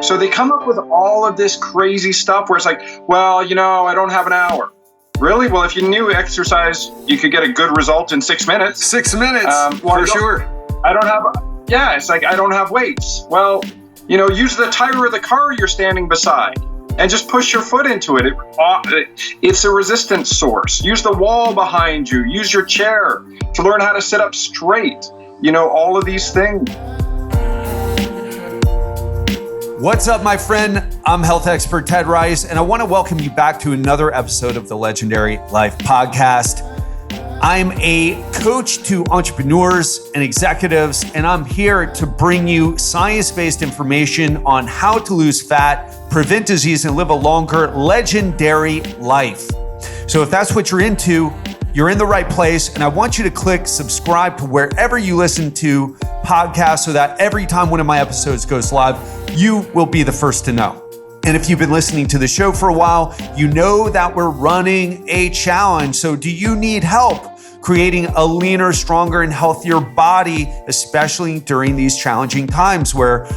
So they come up with all of this crazy stuff where it's like, well, I don't have an hour. Really? Well, if you knew exercise, you could get a good result in 6 minutes. 6 minutes, for sure. It's like, I don't have weights. Well, use the tire of the car you're standing beside and just push your foot into it. It's a resistance source. Use the wall behind you. Use your chair to learn how to sit up straight. All of these things. What's up, my friend? I'm health expert Ted Rice, and I want to welcome you back to another episode of the Legendary Life Podcast. I'm a coach to entrepreneurs and executives, and I'm here to bring you science-based information on how to lose fat, prevent disease, and live a longer, legendary life. So if that's what you're into, you're in the right place, and I want you to click subscribe to wherever you listen to podcasts so that every time one of my episodes goes live, you will be the first to know. And if you've been listening to the show for a while, you know that we're running a challenge. So do you need help creating a leaner, stronger, and healthier body, especially during these challenging times where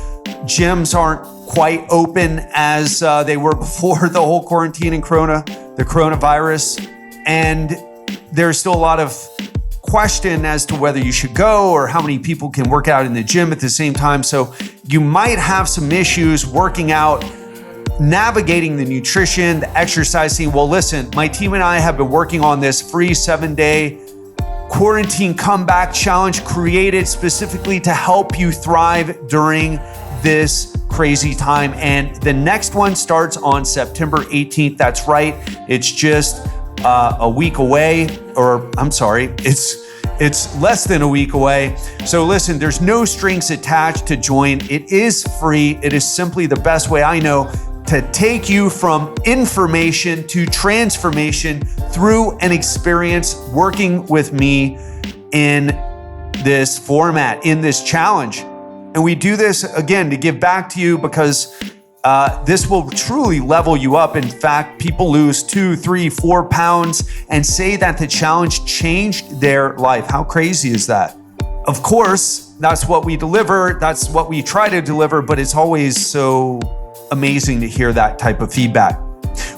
gyms aren't quite open as they were before the whole quarantine and the coronavirus, and there's still a lot of question as to whether you should go or how many people can work out in the gym at the same time. So you might have some issues working out, navigating the nutrition, the exercising. Well, listen, my team and I have been working on this free 7-day quarantine comeback challenge created specifically to help you thrive during this crazy time. And the next one starts on September 18th. That's right. It's just a week away, or I'm sorry, it's less than a week away. So listen, there's no strings attached to join. It is free. It is simply the best way I know to take you from information to transformation through an experience working with me in this format, in this challenge. And we do this again to give back to you because this will truly level you up. In fact, people lose 2, 3, 4 pounds and say that the challenge changed their life. How crazy is that? Of course, that's what we deliver. That's what we try to deliver, but it's always so amazing to hear that type of feedback.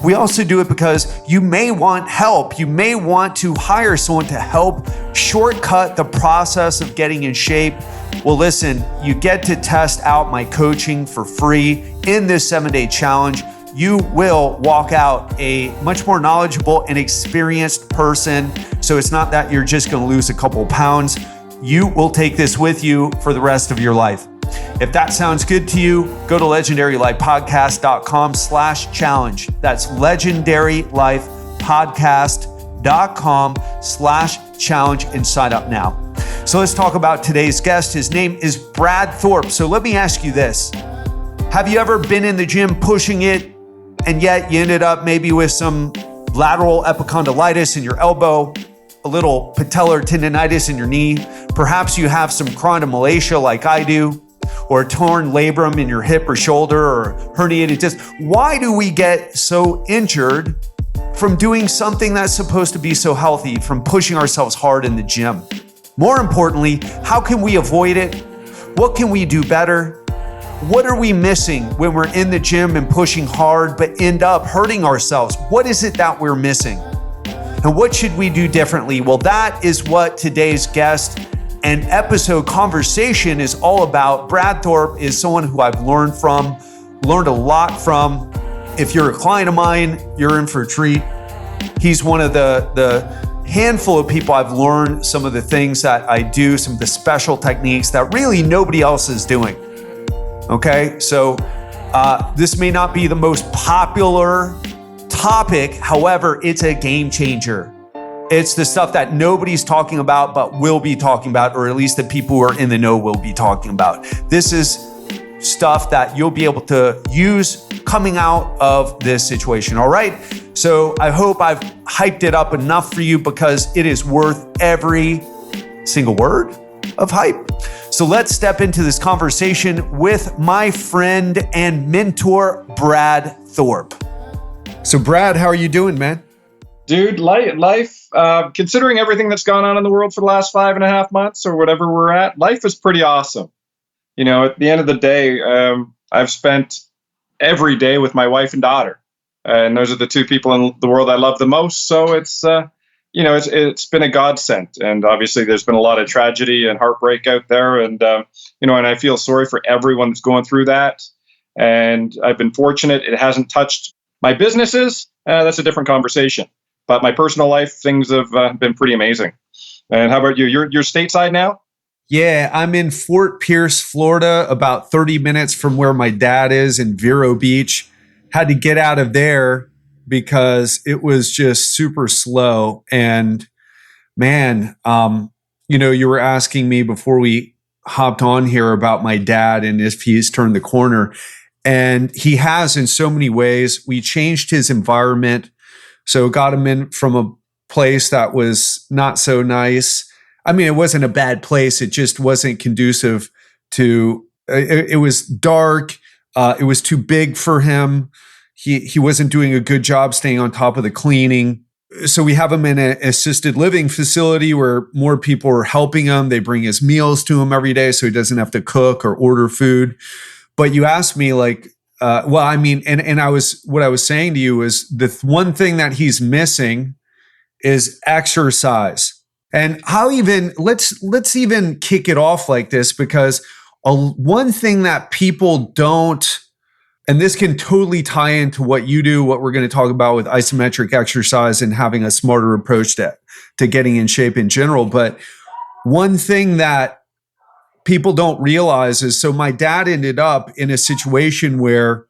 We also do it because you may want help. You may want to hire someone to help shortcut the process of getting in shape. Well, listen, you get to test out my coaching for free in this 7-day challenge. You will walk out a much more knowledgeable and experienced person. So it's not that you're just going to lose a couple pounds. You will take this with you for the rest of your life. If that sounds good to you, go to legendarylifepodcast.com/challenge. That's legendarylifepodcast.com/challenge and sign up now. So let's talk about today's guest. His name is Brad Thorpe. So let me ask you this. Have you ever been in the gym pushing it and yet you ended up maybe with some lateral epicondylitis in your elbow, a little patellar tendonitis in your knee? Perhaps you have some chondromalacia like I do, or a torn labrum in your hip or shoulder, or herniated disc. Why do we get so injured from doing something that's supposed to be so healthy, from pushing ourselves hard in the gym? More importantly, how can we avoid it? What can we do better? What are we missing when we're in the gym and pushing hard but end up hurting ourselves? What is it that we're missing? And what should we do differently? Well, that is what today's guest and episode conversation is all about. Brad Thorpe is someone who I've learned a lot from. If you're a client of mine, you're in for a treat. He's one of the handful of people I've learned some of the things that I do, some of the special techniques that really nobody else is doing. Okay, so this may not be the most popular topic. However, it's a game changer. It's the stuff that nobody's talking about, but will be talking about, or at least the people who are in the know will be talking about. This is stuff that you'll be able to use coming out of this situation. All right. So I hope I've hyped it up enough for you because it is worth every single word of hype. So let's step into this conversation with my friend and mentor, Brad Thorpe. So Brad, how are you doing, man? Dude, life, considering everything that's gone on in the world for the last 5.5 months or whatever we're at, life is pretty awesome. At the end of the day, I've spent every day with my wife and daughter. And those are the two people in the world I love the most. So it's been a godsend. And obviously there's been a lot of tragedy and heartbreak out there. And, and I feel sorry for everyone that's going through that. And I've been fortunate. It hasn't touched my businesses. That's a different conversation. But my personal life, things have been pretty amazing. And how about you? You're stateside now? Yeah, I'm in Fort Pierce, Florida, about 30 minutes from where my dad is in Vero Beach. Had to get out of there because it was just super slow. And man, you were asking me before we hopped on here about my dad and if he's turned the corner. And he has in so many ways. We changed his environment. So got him in from a place that was not so nice. I mean, it wasn't a bad place. It just wasn't conducive to, it was dark. It was too big for him. He wasn't doing a good job staying on top of the cleaning. So we have him in an assisted living facility where more people are helping him. They bring his meals to him every day so he doesn't have to cook or order food. But you asked me what I was saying to you is the one thing that he's missing is exercise. And let's even kick it off like this, because one thing that people don't, and this can totally tie into what you do, what we're going to talk about with isometric exercise and having a smarter approach to getting in shape in general. But one thing that people don't realize is, so my dad ended up in a situation where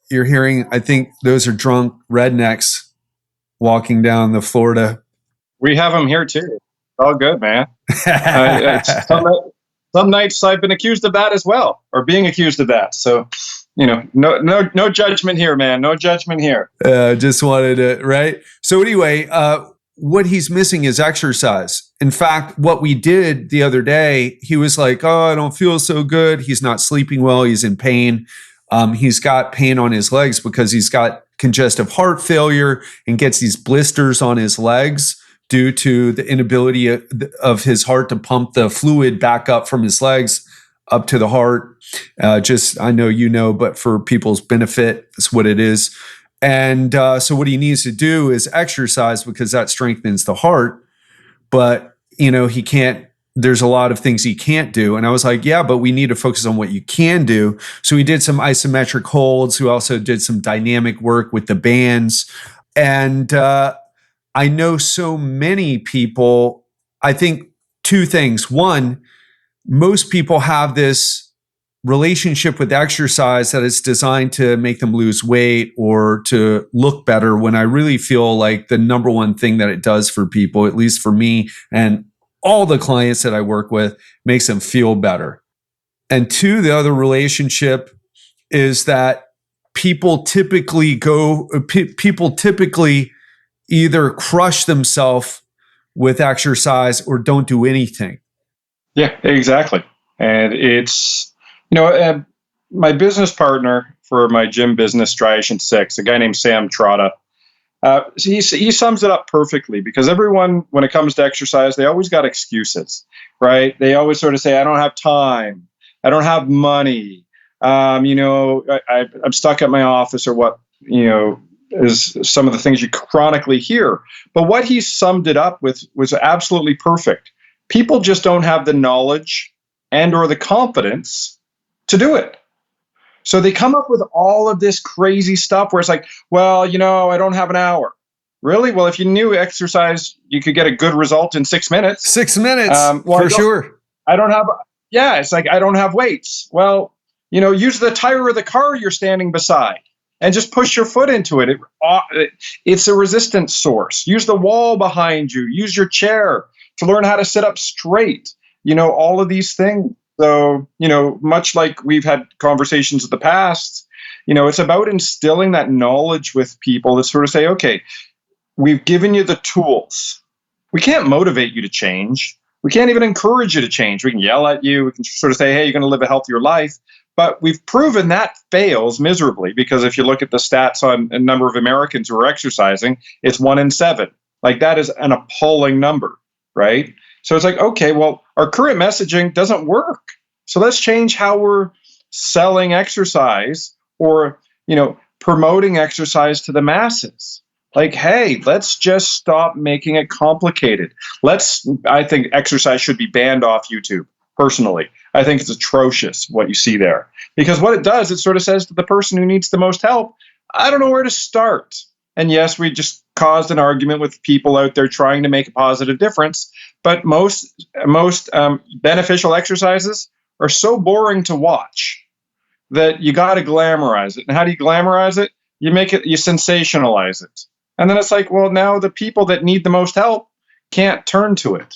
you're hearing, I think those are drunk rednecks walking down the Florida. We have them here too. All good, man. Some nights I've been accused of that as well, or being accused of that. So, no judgment here, man. No judgment here. Just wanted to, right? So anyway, what he's missing is exercise. In fact, what we did the other day, he was like, "Oh, I don't feel so good." He's not sleeping well. He's in pain. He's got pain on his legs because he's got congestive heart failure and gets these blisters on his legs due to the inability of his heart to pump the fluid back up from his legs up to the heart. I know, but for people's benefit, that's what it is. And so what he needs to do is exercise because that strengthens the heart. But, he can't, there's a lot of things he can't do. And I was like, yeah, but we need to focus on what you can do. So we did some isometric holds. We also did some dynamic work with the bands. And I know so many people, I think two things. One, most people have this relationship with exercise that is designed to make them lose weight or to look better, when I really feel like the number one thing that it does for people, at least for me and all the clients that I work with, makes them feel better. And two, the other relationship is that people typically either crush themselves with exercise or don't do anything. Yeah, exactly. And it's, my business partner for my gym business, Striation 6, a guy named Sam Trotta, he sums it up perfectly, because everyone, when it comes to exercise, they always got excuses, right? They always sort of say, I don't have time. I don't have money. I'm stuck at my office, or what, is some of the things you chronically hear. But what he summed it up with was absolutely perfect. People just don't have the knowledge and or the confidence to do it. So they come up with all of this crazy stuff where it's like, well, I don't have an hour. Really? Well, if you knew exercise, you could get a good result in 6 minutes. 6 minutes, for sure. It's like, I don't have weights. Well, use the tire of the car you're standing beside and just push your foot into it. It's a resistance source. Use the wall behind you. Use your chair to learn how to sit up straight. All of these things. So, much like we've had conversations in the past, it's about instilling that knowledge with people that sort of say, okay, we've given you the tools. We can't motivate you to change. We can't even encourage you to change. We can yell at you. We can sort of say, hey, you're going to live a healthier life. But we've proven that fails miserably, because if you look at the stats on a number of Americans who are exercising, it's 1 in 7. Like, that is an appalling number, right? So it's like, okay, well, our current messaging doesn't work. So let's change how we're selling exercise, or, promoting exercise to the masses. Like, hey, let's just stop making it complicated. I think exercise should be banned off YouTube, personally. I think it's atrocious what you see there. Because what it does, it sort of says to the person who needs the most help, I don't know where to start. And yes, we just caused an argument with people out there trying to make a positive difference. But most beneficial exercises are so boring to watch that you got to glamorize it. And how do you glamorize it? You sensationalize it. And then it's like, well, now the people that need the most help can't turn to it.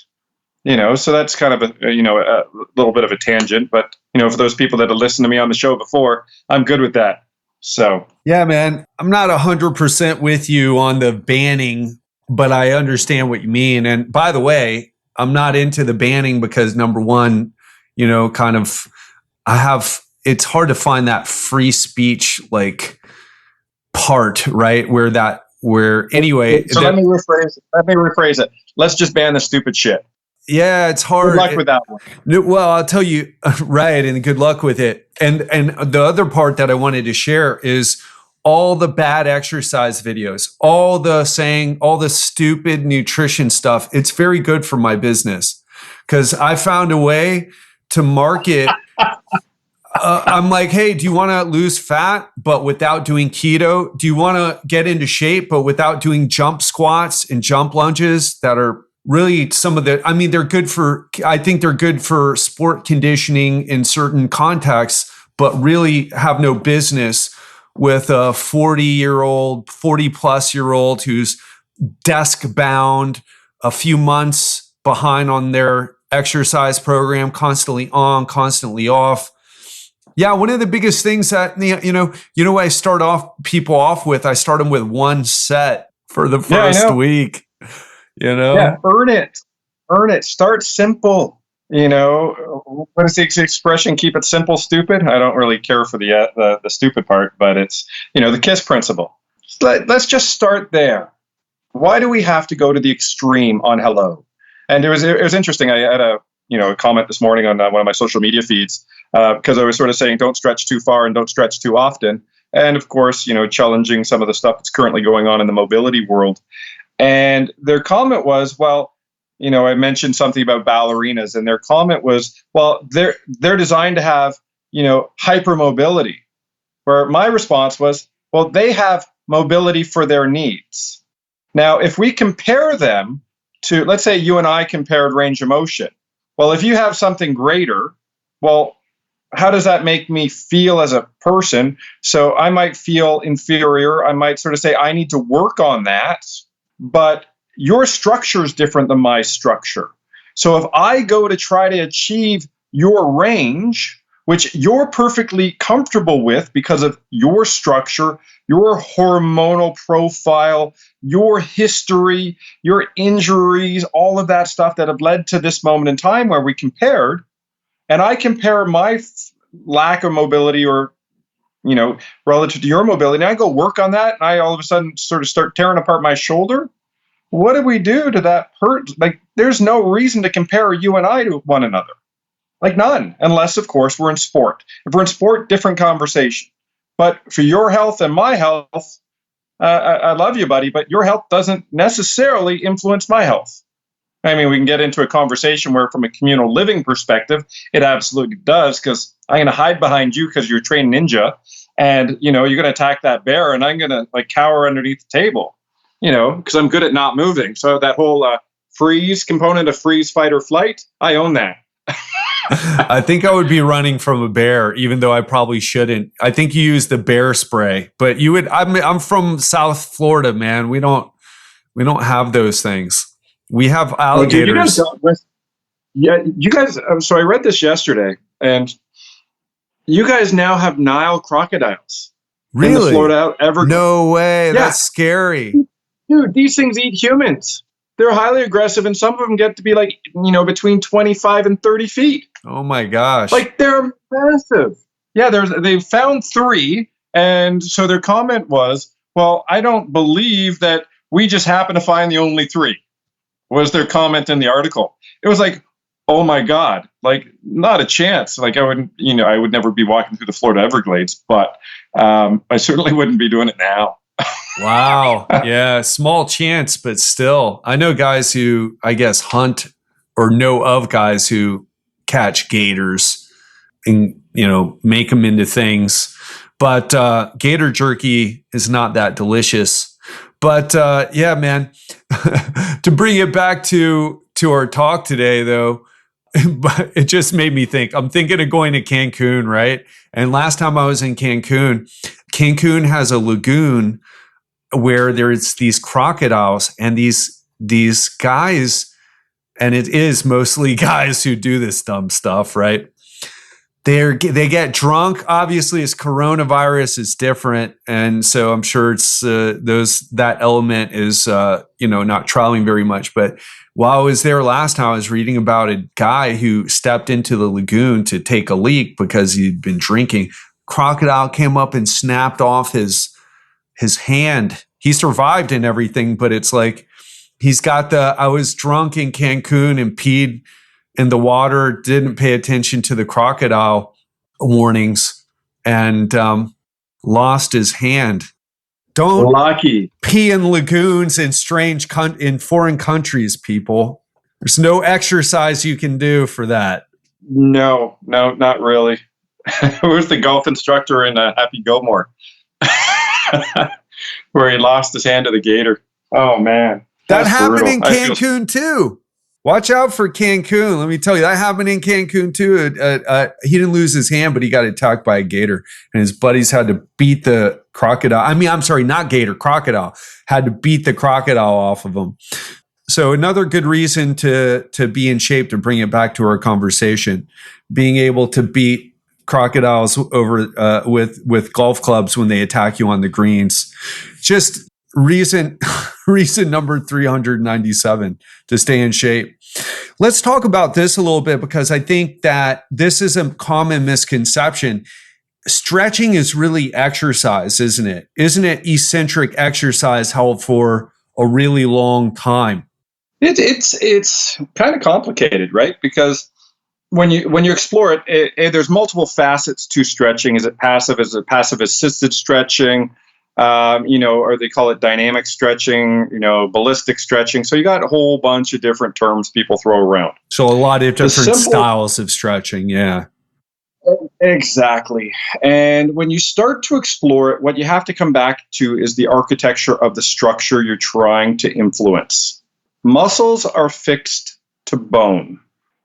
So that's kind of a little bit of a tangent. But, for those people that have listened to me on the show before, I'm good with that. So, yeah, man, I'm not 100% with you on the banning, but I understand what you mean. And by the way, I'm not into the banning because number one, it's hard to find that free speech part, right? Anyway. So let me rephrase it. Let's just ban the stupid shit. Yeah, it's hard. Good luck with that one. Well, I'll tell you, right, and good luck with it. And the other part that I wanted to share is all the bad exercise videos, all the stupid nutrition stuff. It's very good for my business because I found a way to market. I'm like, hey, do you want to lose fat, but without doing keto? Do you want to get into shape, but without doing jump squats and jump lunges that are really I think they're good for sport conditioning in certain contexts, but really have no business with a 40 plus year old who's desk bound, a few months behind on their exercise program, constantly on, constantly off. Yeah, one of the biggest things that, I start people off with, I start them with one set for the first week. Yeah, earn it. Start simple. What is the expression? Keep it simple, stupid. I don't really care for the stupid part, but it's the KISS principle. Let's just start there. Why do we have to go to the extreme on hello? And it was interesting. I had a comment this morning on one of my social media feeds because I was sort of saying don't stretch too far and don't stretch too often, and of course challenging some of the stuff that's currently going on in the mobility world. And their comment was, well, I mentioned something about ballerinas, and their comment was, well, they're designed to have, hypermobility. Where my response was, well, they have mobility for their needs. Now, if we compare them to, let's say you and I compared range of motion. Well, if you have something greater, well, how does that make me feel as a person? So I might feel inferior. I might sort of say, I need to work on that. But your structure is different than my structure. So if I go to try to achieve your range, which you're perfectly comfortable with because of your structure, your hormonal profile, your history, your injuries, all of that stuff that have led to this moment in time where we compared, and I compare my lack of mobility or relative to your mobility, and I go work on that, and I all of a sudden sort of start tearing apart my shoulder. What do we do to that person? There's no reason to compare you and I to one another. None, unless, of course, we're in sport. If we're in sport, different conversation. But for your health and my health, I love you, buddy, but your health doesn't necessarily influence my health. I mean, we can get into a conversation where from a communal living perspective, it absolutely does, because I'm going to hide behind you because you're a trained ninja, and, you're going to attack that bear, and I'm going to cower underneath the table, because I'm good at not moving. So that whole freeze component of freeze, fight, or flight, I own that. I think I would be running from a bear, even though I probably shouldn't. I think you use the bear spray, but you would. I'm from South Florida, man. We don't have those things. We have alligators. You guys. So I read this yesterday, and you guys now have Nile crocodiles. Really? In the Florida Everglades. No way. Yeah. That's scary. Dude, these things eat humans. They're highly aggressive, and some of them get to be between 25 and 30 feet. Oh my gosh. They're massive. Yeah, they've found 3. And so their comment was, well, I don't believe that we just happen to find the only 3, was their comment in the article. It was Oh my God, like not a chance. Like I would never be walking through the Florida Everglades, but I certainly wouldn't be doing it now. Wow. Yeah. Small chance, but still. I know guys who, I guess, hunt or know of guys who catch gators and, make them into things. But gator jerky is not that delicious. But yeah, man, to bring it back to our talk today, though, it just made me think. I'm thinking of going to Cancun, right? And last time I was in Cancun has a lagoon where there's these crocodiles and these guys, and it is mostly guys who do this dumb stuff, right? They get drunk. Obviously, it's coronavirus is different, and so I'm sure it's that element is not traveling very much. But while I was there last time, I was reading about a guy who stepped into the lagoon to take a leak because he'd been drinking. Crocodile came up and snapped off his hand. He survived and everything, but it's like he's got I was drunk in Cancun and peed in the water, didn't pay attention to the crocodile warnings, and lost his hand. Don't Lucky. pee in lagoons in in foreign countries, people. There's no exercise you can do for that. No, not really. Who's the golf instructor in Happy Gilmore? Where he lost his hand to the gator. Oh, man. That happened in Cancun, too. Watch out for Cancun. Let me tell you, that happened in Cancun, too. He didn't lose his hand, but he got attacked by a gator. And his buddies had to beat the crocodile. I'm sorry, not gator, crocodile. Had to beat the crocodile off of him. So another good reason to be in shape, to bring it back to our conversation, being able to beat crocodiles over with golf clubs when they attack you on the greens. Just reason number 397 to stay in shape. Let's talk about this a little bit, because I think that this is a common misconception. Stretching is really exercise, isn't it? Isn't it eccentric exercise held for a really long time? It's kind of complicated, right? Because when you explore it, there's multiple facets to stretching. Is it passive? Is it passive assisted stretching? Or they call it dynamic stretching, ballistic stretching. So you got a whole bunch of different terms people throw around. So a lot of different styles of stretching. Yeah. Exactly. And when you start to explore it, what you have to come back to is the architecture of the structure you're trying to influence. Muscles are fixed to bone.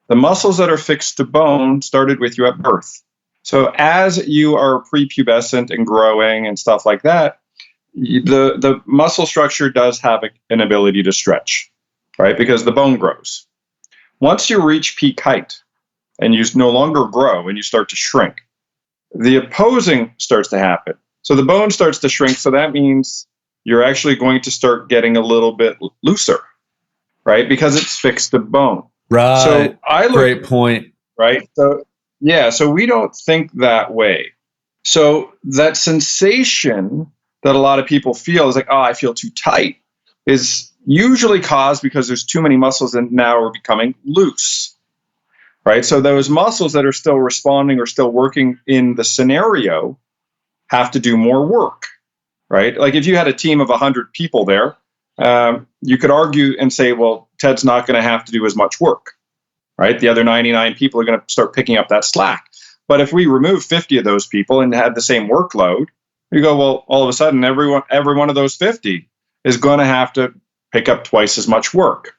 The muscles that are fixed to bone started with you at birth. So as you are prepubescent and growing and stuff like that, the muscle structure does have an ability to stretch, right? Because the bone grows. Once you reach peak height and you no longer grow and you start to shrink, the opposing starts to happen. So the bone starts to shrink. So that means you're actually going to start getting a little bit looser, right? Because it's fixed to bone. Right. So great point. Right. So we don't think that way. So that sensation that a lot of people feel is like, oh, I feel too tight, is usually caused because there's too many muscles and now are becoming loose. Right. So those muscles that are still responding or still working in the scenario have to do more work. Right. Like if you had a team of 100 people there, you could argue and say, well, Ted's not going to have to do as much work. Right? The other 99 people are going to start picking up that slack. But if we remove 50 of those people and had the same workload, you go, well, all of a sudden, every one of those 50 is going to have to pick up twice as much work.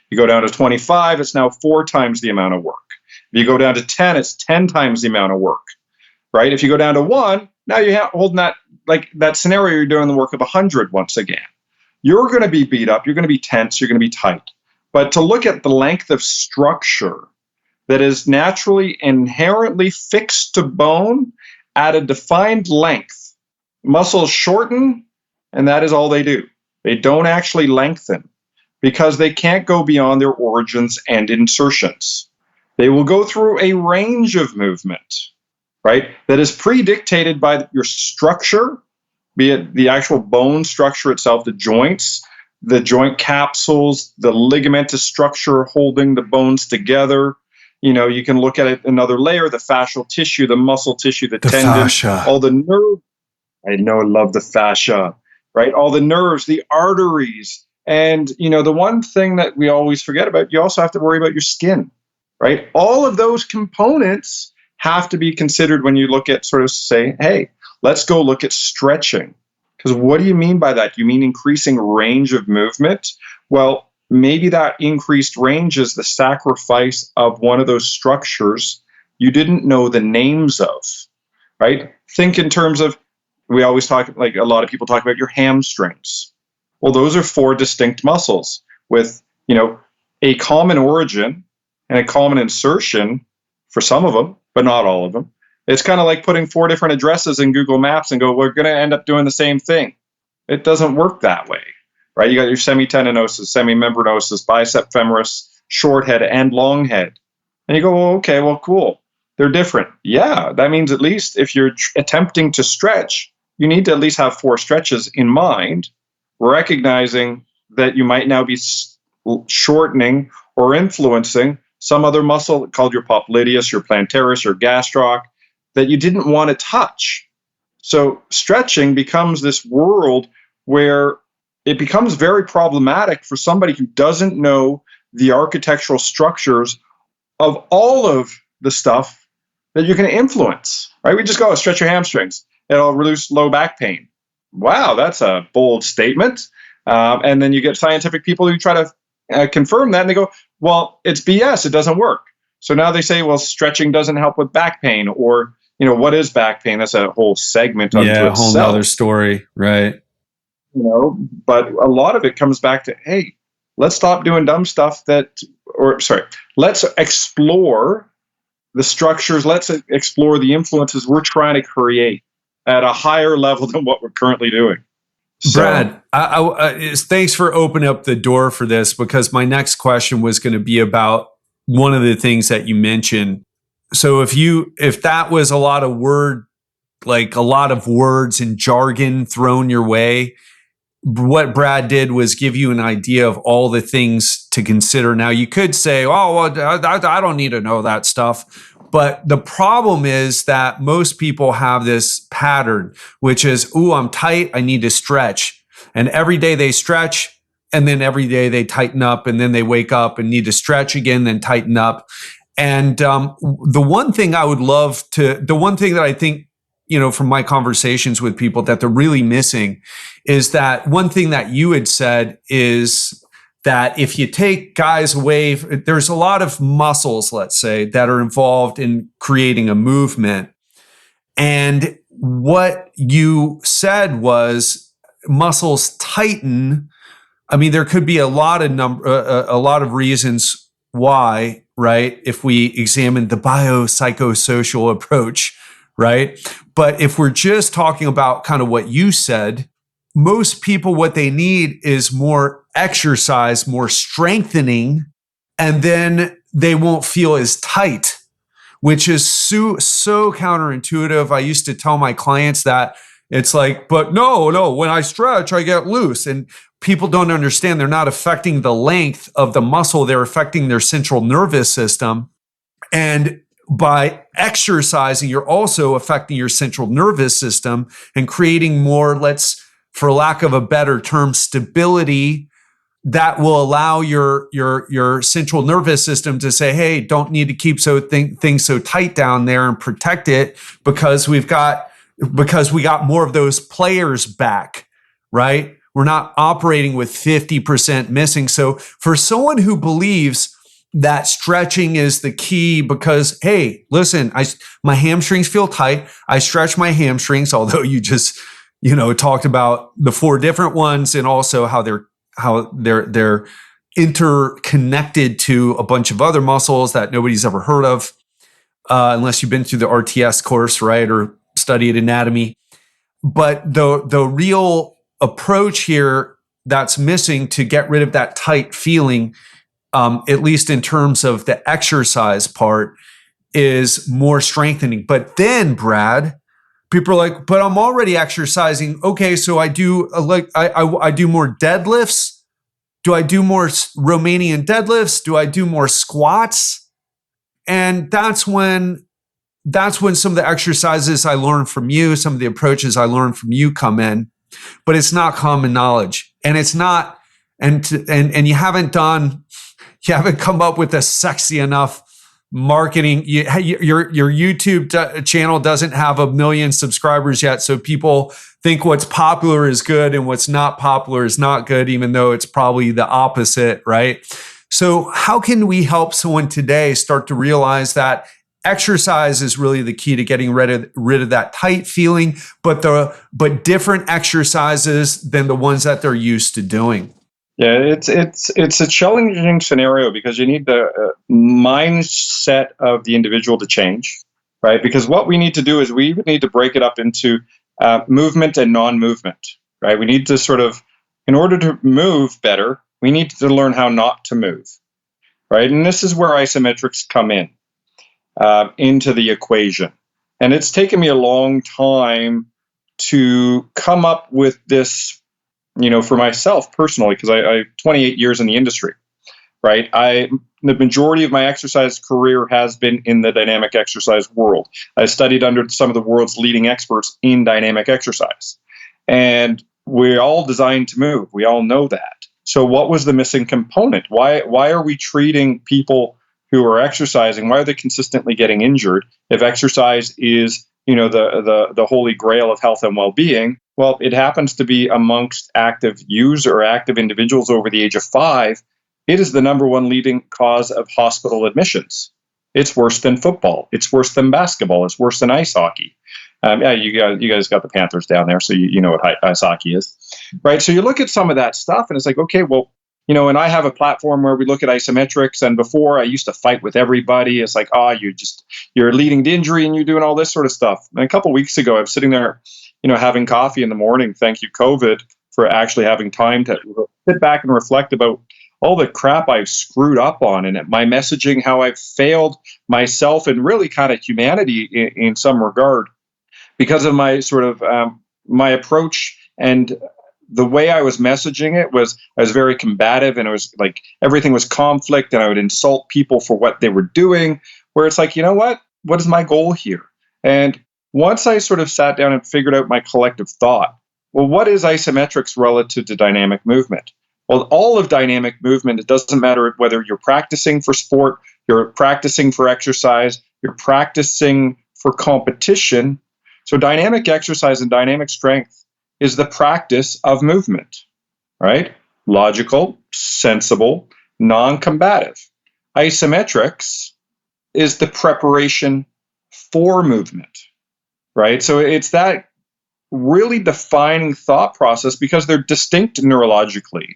You go down to 25, it's now 4 times the amount of work. If you go down to 10, it's 10 times the amount of work. Right? If you go down to 1, now you're holding that scenario, you're doing the work of 100 once again. You're going to be beat up. You're going to be tense. You're going to be tight. But to look at the length of structure that is naturally inherently fixed to bone at a defined length, muscles shorten, and that is all they do. They don't actually lengthen because they can't go beyond their origins and insertions. They will go through a range of movement, right, that is predictated by your structure, be it the actual bone structure itself, the joints, the joint capsules, the ligamentous structure holding the bones together, You can look at it another layer, the fascial tissue, the muscle tissue, the tendon, fascia. all the nerve. I know, I love the fascia, right? All the nerves, the arteries. And, the one thing that we always forget about, you also have to worry about your skin, right? All of those components have to be considered when you look at sort of say, hey, let's go look at stretching. Because what do you mean by that? You mean increasing range of movement? Well, maybe that increased range is the sacrifice of one of those structures you didn't know the names of, right? Think in terms of, we always talk, like a lot of people talk about your hamstrings. Well, those are 4 distinct muscles with, a common origin and a common insertion for some of them, but not all of them. It's kind of like putting 4 different addresses in Google Maps and go, we're going to end up doing the same thing. It doesn't work that way, right? You got your semitendinosus, semimembranosus, bicep femoris, short head and long head. And you go, well, okay, well, cool. They're different. Yeah, that means at least if you're attempting to stretch, you need to at least have 4 stretches in mind, recognizing that you might now be shortening or influencing some other muscle called your popliteus, your plantaris, your gastroc, that you didn't want to touch. So stretching becomes this world where it becomes very problematic for somebody who doesn't know the architectural structures of all of the stuff that you can influence, right? We just go, stretch your hamstrings. It'll reduce low back pain. Wow, that's a bold statement. And then you get scientific people who try to confirm that, and they go, well, it's BS. It doesn't work. So now they say, well, stretching doesn't help with back pain, or, what is back pain? That's a whole segment unto itself. Yeah, a whole nother story, right? But a lot of it comes back to, hey, let's stop doing dumb stuff let's explore the structures. Let's explore the influences we're trying to create at a higher level than what we're currently doing. Brad, thanks for opening up the door for this, because my next question was going to be about one of the things that you mentioned. So if that was a lot of words and jargon thrown your way, what Brad did was give you an idea of all the things to consider. Now you could say, oh, well, I don't need to know that stuff. But the problem is that most people have this pattern, which is, I'm tight, I need to stretch. And every day they stretch, and then every day they tighten up, and then they wake up and need to stretch again, then tighten up. And the one thing that I think, from my conversations with people that they're really missing is that one thing that you had said is that if you take guys away, there's a lot of muscles, let's say, that are involved in creating a movement. And what you said was muscles tighten. I mean, there could be a lot of reasons why, right? If we examine the biopsychosocial approach, right? But if we're just talking about kind of what you said, most people, what they need is more exercise, more strengthening, and then they won't feel as tight, which is so counterintuitive. I used to tell my clients that it's like, but no, when I stretch, I get loose. And people don't understand they're not affecting the length of the muscle. They're affecting their central nervous system. And by exercising, you're also affecting your central nervous system and creating more, for lack of a better term, stability that will allow your central nervous system to say, hey, don't need to keep things so tight down there and protect it because we got more of those players back, right? We're not operating with 50% missing. So for someone who believes that stretching is the key because, hey, listen, my hamstrings feel tight. I stretch my hamstrings, although you just, talked about the 4 different ones and also how they're interconnected to a bunch of other muscles that nobody's ever heard of, unless you've been through the RTS course, right, or studied anatomy. But the real approach here that's missing to get rid of that tight feeling, at least in terms of the exercise part, is more strengthening. But then, Brad, people are like, but I'm already exercising. Okay, so I do I do more deadlifts. Do I do more Romanian deadlifts? Do I do more squats? And that's when some of the exercises I learned from you, some of the approaches I learned from you come in, but it's not common knowledge. And it's not, and you haven't come up with a sexy enough marketing. Your YouTube channel doesn't have 1 million subscribers yet. So people think what's popular is good and what's not popular is not good, even though it's probably the opposite, right? So how can we help someone today start to realize that exercise is really the key to getting rid of that tight feeling, but different exercises than the ones that they're used to doing? Yeah, it's a challenging scenario because you need the mindset of the individual to change, right? Because what we need to do is we need to break it up into movement and non-movement, right? We need to sort of, in order to move better, we need to learn how not to move, right? And this is where isometrics come in into the equation. And it's taken me a long time to come up with this, for myself personally, because I 28 years in the industry, right? The majority of my exercise career has been in the dynamic exercise world. I studied under some of the world's leading experts in dynamic exercise. And we're all designed to move. We all know that. So what was the missing component? Why are we treating people who are exercising? Why are they consistently getting injured if exercise is, the holy grail of health and well-being? Well, it happens to be amongst active youths or active individuals over the age of 5. It is the number one leading cause of hospital admissions. It's worse than football. It's worse than basketball. It's worse than ice hockey. You guys got the Panthers down there, so you know what ice hockey is, right? So you look at some of that stuff, and it's like, okay, well, and I have a platform where we look at isometrics. And before, I used to fight with everybody. It's like, you're leading to injury, and you're doing all this sort of stuff. And a couple of weeks ago, I was sitting there, having coffee in the morning. Thank you, COVID, for actually having time to sit back and reflect about all the crap I've screwed up on, and my messaging, how I've failed myself and really kind of humanity in some regard, because of my sort of my approach and the way I was messaging it was I was very combative, and it was like everything was conflict, and I would insult people for what they were doing, where it's like, what is my goal here? And once I sort of sat down and figured out my collective thought, well, what is isometrics relative to dynamic movement? Well, all of dynamic movement, it doesn't matter whether you're practicing for sport, you're practicing for exercise, you're practicing for competition. So dynamic exercise and dynamic strength is the practice of movement, right? Logical, sensible, non-combative. Isometrics is the preparation for movement, right? So it's that really defining thought process because they're distinct neurologically.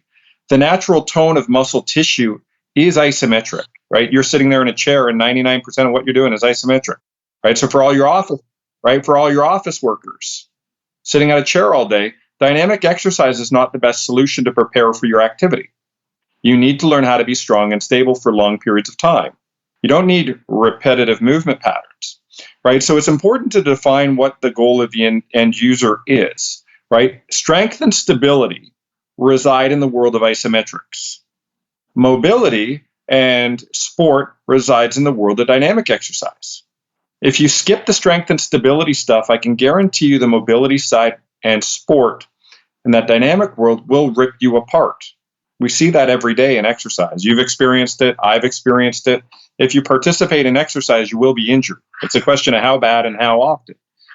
The natural tone of muscle tissue is isometric, right? You're sitting there in a chair and 99% of what you're doing is isometric, right? So for all your office workers sitting at a chair all day, dynamic exercise is not the best solution to prepare for your activity. You need to learn how to be strong and stable for long periods of time. You don't need repetitive movement patterns, right? So it's important to define what the goal of the end user is, right? Strength and stability reside in the world of isometrics. Mobility and sport resides in the world of dynamic exercise. If you skip the strength and stability stuff, I can guarantee you the mobility side and sport and that dynamic world will rip you apart. We see that every day in exercise. You've experienced it. I've experienced it. If you participate in exercise, you will be injured. It's a question of how bad and how often.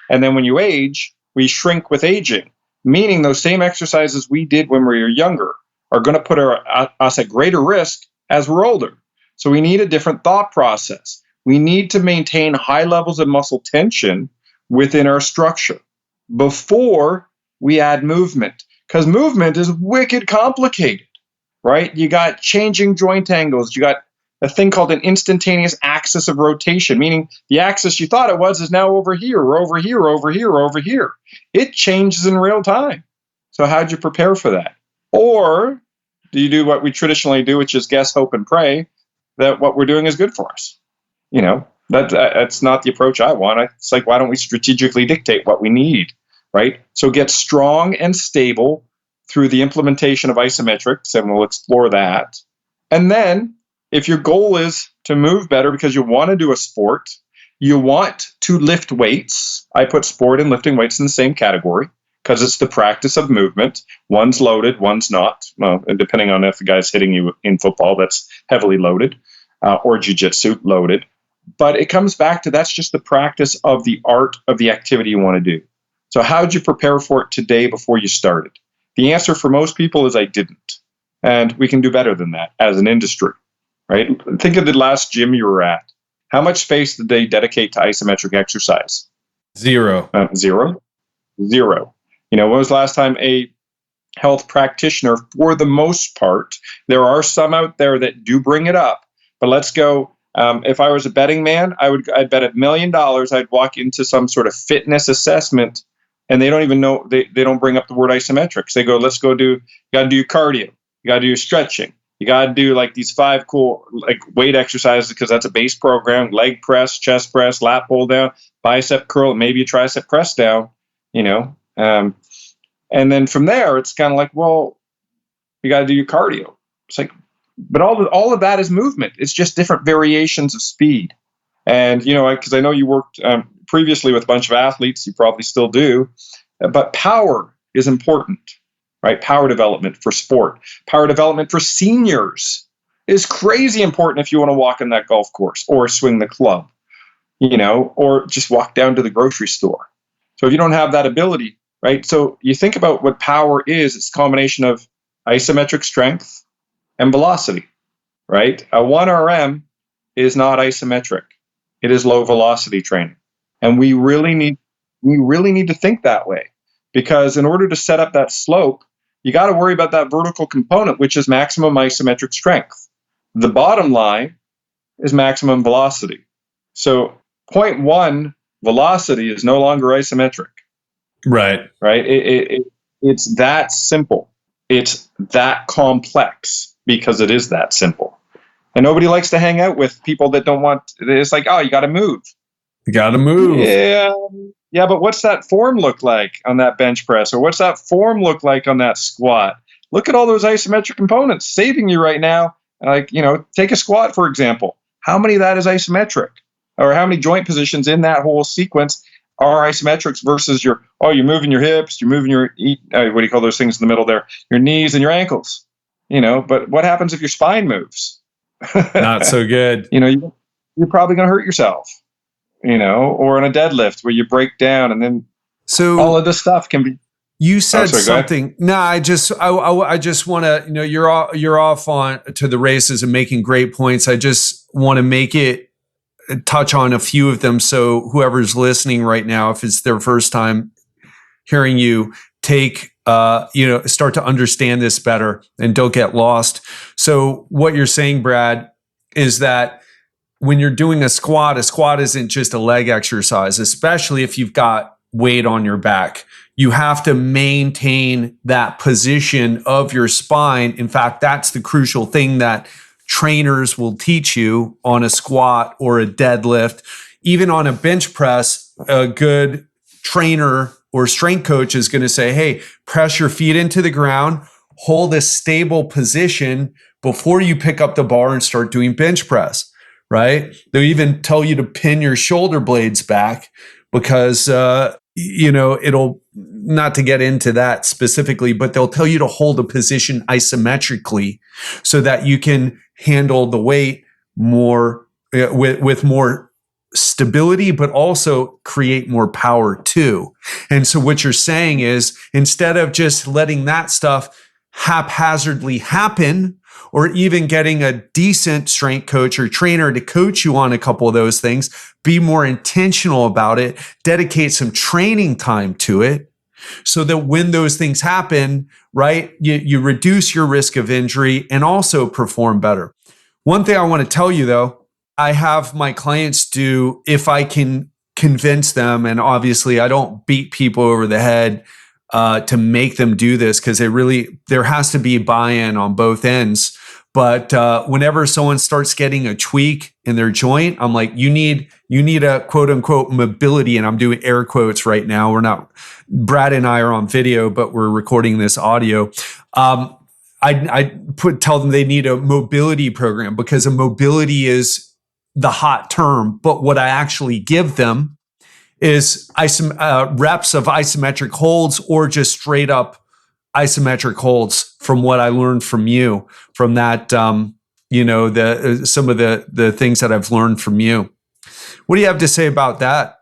And then when you age, we shrink with aging, meaning those same exercises we did when we were younger are going to put us at greater risk as we're older. So we need a different thought process. We need to maintain high levels of muscle tension within our structure before we add movement, because movement is wicked complicated, right? You got changing joint angles. You got a thing called an instantaneous axis of rotation, meaning the axis you thought it was is now over here, or over here, or over here, or over here. It changes in real time. So how'd you prepare for that? Or do you do what we traditionally do, which is guess, hope, and pray that what we're doing is good for us? That's not the approach I want. It's like, why don't we strategically dictate what we need, right? So get strong and stable through the implementation of isometrics, and we'll explore that. And then if your goal is to move better because you want to do a sport. You want to lift weights. I put sport and lifting weights in the same category because it's the practice of movement. One's loaded, one's not. Well, depending on if the guy's hitting you in football, that's heavily loaded, or jiu-jitsu loaded. But it comes back to that's just the practice of the art of the activity you want to do. So how did you prepare for it today before you started? The answer for most people is I didn't. And we can do better than that as an industry, right? Think of the last gym you were at. How much space did they dedicate to isometric exercise? Zero. Zero. When was the last time a health practitioner, for the most part, there are some out there that do bring it up, but let's go. If I was a betting man, I'd bet $1 million I'd walk into some sort of fitness assessment and they don't even know, they don't bring up the word isometrics. They go, you got to do cardio. You got to do stretching. You got to do like these 5 cool like weight exercises because that's a base program, leg press, chest press, lat pull down, bicep curl, maybe a tricep press down, and then from there, it's kind of like, well, you got to do your cardio. It's like, but all of that is movement. It's just different variations of speed. And, because I know you worked previously with a bunch of athletes, you probably still do, but power is important, right? Power development for sport, power development for seniors is crazy important if you want to walk in that golf course or swing the club, or just walk down to the grocery store. So if you don't have that ability, right? So you think about what power is, it's a combination of isometric strength and velocity, right? A 1RM is not isometric. It is low velocity training. And we really need to think that way, because in order to set up that slope, you got to worry about that vertical component, which is maximum isometric strength. The bottom line is maximum velocity. So 0.1 velocity is no longer isometric. Right. It's that simple. It's that complex because it is that simple. And nobody likes to hang out with people that don't want, it's like, oh, you got to move. You got to move. Yeah, but what's that form look like on that bench press? Or what's that form look like on that squat? Look at all those isometric components saving you right now. Like, take a squat, for example. How many of that is isometric? Or how many joint positions in that whole sequence are isometrics versus you're moving your hips, you're moving your, what do you call those things in the middle there? Your knees and your ankles, but what happens if your spine moves? Not so good. You're probably going to hurt yourself, or on a deadlift where you break down and then all of this stuff can be. You said something. No, I just want to, you're off on to the races and making great points. I just want to touch on a few of them. So whoever's listening right now, if it's their first time hearing you, start to understand this better and don't get lost. So what you're saying, Brad, is that when you're doing a squat isn't just a leg exercise, especially if you've got weight on your back. You have to maintain that position of your spine. In fact, that's the crucial thing that trainers will teach you on a squat or a deadlift. Even on a bench press, a good trainer or strength coach is going to say, hey, press your feet into the ground, hold a stable position before you pick up the bar and start doing bench press, right? They'll even tell you to pin your shoulder blades back because, it'll, not to get into that specifically, but they'll tell you to hold a position isometrically so that you can handle the weight more with more stability, but also create more power too. And so what you're saying is, instead of just letting that stuff haphazardly happen, or even getting a decent strength coach or trainer to coach you on a couple of those things, be more intentional about it, dedicate some training time to it, so that when those things happen, right, you reduce your risk of injury and also perform better. One thing I want to tell you though, I have my clients do, if I can convince them, and obviously I don't beat people over the head to make them do this, because there has to be buy-in on both ends. But whenever someone starts getting a tweak in their joint, I'm like, you need a quote unquote mobility. And I'm doing air quotes right now. Brad and I are on video, but we're recording this audio. I tell them they need a mobility program, because a mobility is the hot term, but what I actually give them is reps of isometric holds or just straight up isometric holds from what I learned from you, from that, some of the things that I've learned from you. What do you have to say about that?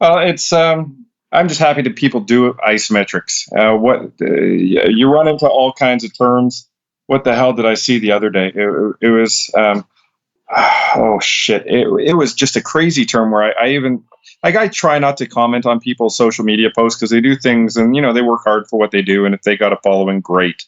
Well, it's I'm just happy that people do isometrics. You run into all kinds of terms. What the hell did I see the other day? It was oh shit! It was just a crazy term where I try not to comment on people's social media posts because they do things and they work hard for what they do, and if they got a following, great.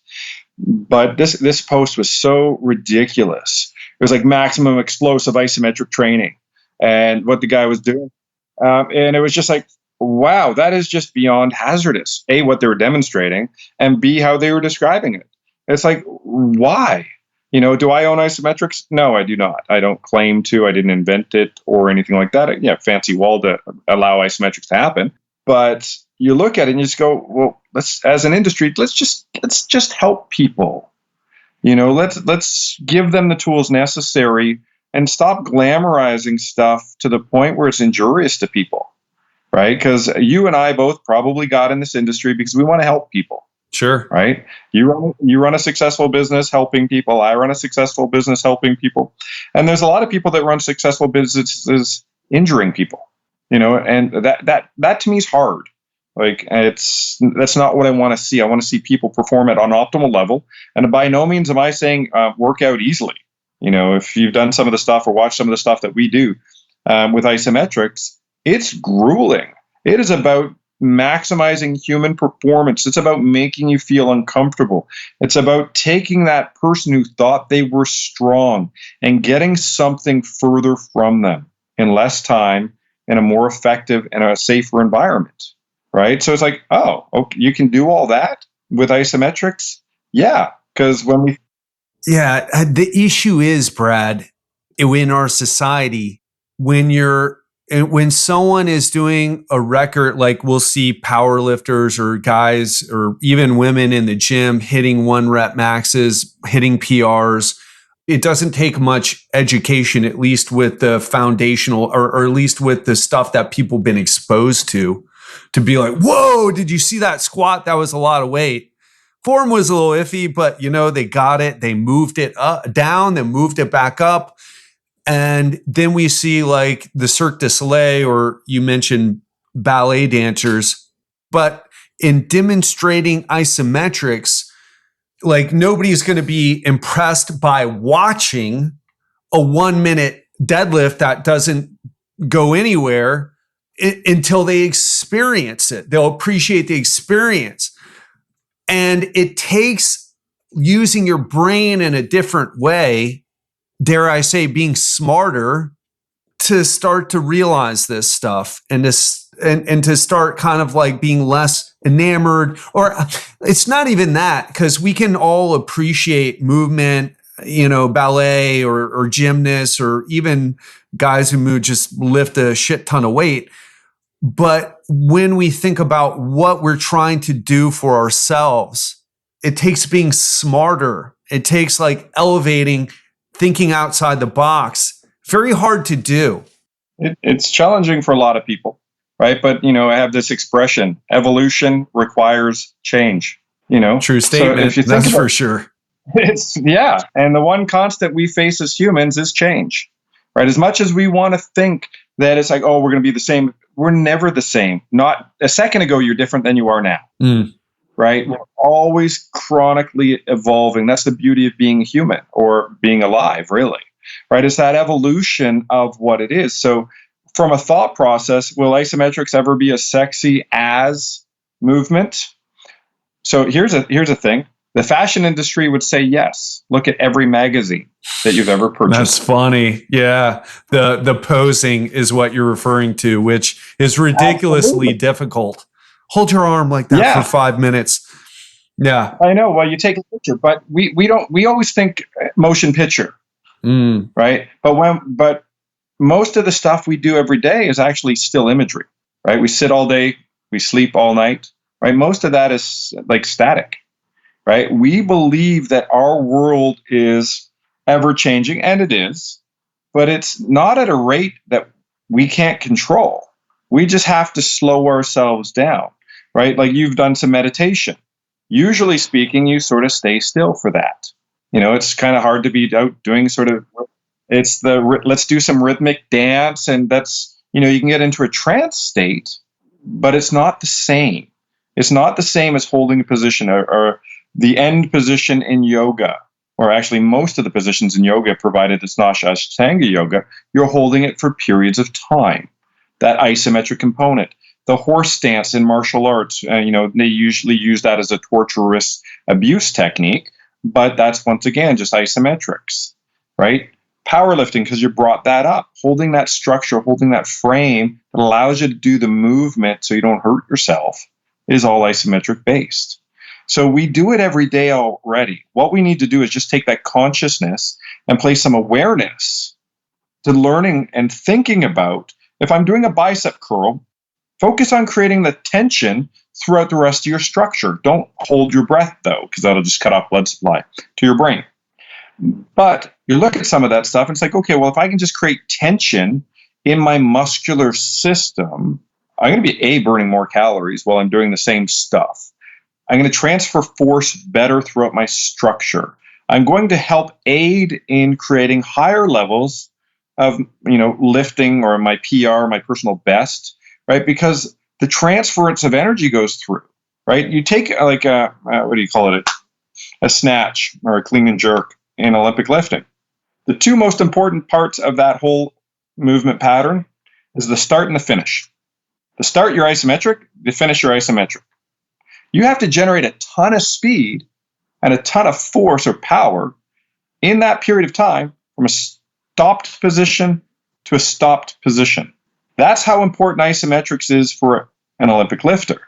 But this post was so ridiculous. It was like maximum explosive isometric training, and what the guy was doing, and it was just like, wow, that is just beyond hazardous. A, what they were demonstrating, and B, how they were describing it. It's like, why? Do I own isometrics? No, I do not. I don't claim to. I didn't invent it or anything like that. Yeah, fancy wall to allow isometrics to happen. But you look at it and you just go, well, as an industry, let's just help people. Let's give them the tools necessary and stop glamorizing stuff to the point where it's injurious to people, right? Because you and I both probably got in this industry because we want to help people. Sure. Right. You run a successful business helping people. I run a successful business helping people. And there's a lot of people that run successful businesses injuring people, and that to me is hard. Like that's not what I want to see. I want to see people perform at an optimal level. And by no means am I saying work out easily. If you've done some of the stuff or watched some of the stuff that we do with isometrics, it's grueling. It is about maximizing human performance. It's about making you feel uncomfortable. It's about taking that person who thought they were strong and getting something further from them in less time, in a more effective and a safer environment, right? So it's like, oh, okay, you can do all that with isometrics? Yeah, because Yeah, the issue is, Brad, in our society, when someone is doing a record, like we'll see power lifters or guys or even women in the gym hitting 1-rep maxes, hitting PRs, it doesn't take much education, at least with the foundational or at least with the stuff that people have been exposed to be like, whoa, did you see that squat? That was a lot of weight. Form was a little iffy, but they got it. They moved it down, then moved it back up. And then we see like the Cirque du Soleil, or you mentioned ballet dancers, but in demonstrating isometrics, like nobody's going to be impressed by watching a 1-minute deadlift that doesn't go anywhere until they experience it. They'll appreciate the experience. And it takes using your brain in a different way, dare I say, being smarter, to start to realize this stuff and to start kind of like being less enamored. Or it's not even that, because we can all appreciate movement, ballet or gymnasts or even guys who just lift a shit ton of weight. But when we think about what we're trying to do for ourselves, it takes being smarter. It takes like elevating, thinking outside the box. Very hard to do. It's challenging for a lot of people, right? But, I have this expression, evolution requires change, True statement. So that's for sure. And the one constant we face as humans is change, right? As much as we want to think that it's like, oh, we're going to be the same, we're never the same. Not a second ago, you're different than you are now. Right? We're always chronically evolving. That's the beauty of being human or being alive, really. Right? It's that evolution of what it is. So from a thought process, will isometrics ever be as sexy as movement? So here's a thing. The fashion industry would say yes. Look at every magazine that you've ever purchased. That's funny. Yeah. The posing is what you're referring to, which is ridiculously difficult. Hold your arm like that for 5 minutes. Yeah. I know. Well, you take a picture, but we always think motion picture. Right? But most of the stuff we do every day is actually still imagery, right? We sit all day, we sleep all night, right? Most of that is like static, right? We believe that our world is ever changing, and it is, but it's not at a rate that we can't control. We just have to slow ourselves down, right? Like you've done some meditation. Usually speaking, you sort of stay still for that. It's kind of hard to be out doing let's do some rhythmic dance, and that's, you can get into a trance state, but it's not the same. It's not the same as holding a position or the end position in yoga, or actually most of the positions in yoga, provided it's not Ashtanga yoga, you're holding it for periods of time. That isometric component. The horse stance in martial arts, they usually use that as a torturous abuse technique, but that's once again just isometrics, right? Powerlifting, because you brought that up, holding that structure, holding that frame that allows you to do the movement so you don't hurt yourself, is all isometric based. So we do it every day already. What we need to do is just take that consciousness and place some awareness to learning and thinking about, if I'm doing a bicep curl, focus on creating the tension throughout the rest of your structure. Don't hold your breath, though, because that'll just cut off blood supply to your brain. But you look at some of that stuff and it's like, okay, well, if I can just create tension in my muscular system, I'm going to be burning more calories while I'm doing the same stuff. I'm going to transfer force better throughout my structure. I'm going to help aid in creating higher levels of, lifting, or my PR, my personal best, right? Because the transference of energy goes through, right? You take like a snatch or a clean and jerk in Olympic lifting. The two most important parts of that whole movement pattern is the start and the finish. The start, you're isometric. The finish, you're isometric. You have to generate a ton of speed and a ton of force or power in that period of time from a stopped position to a stopped position. That's how important isometrics is for an Olympic lifter.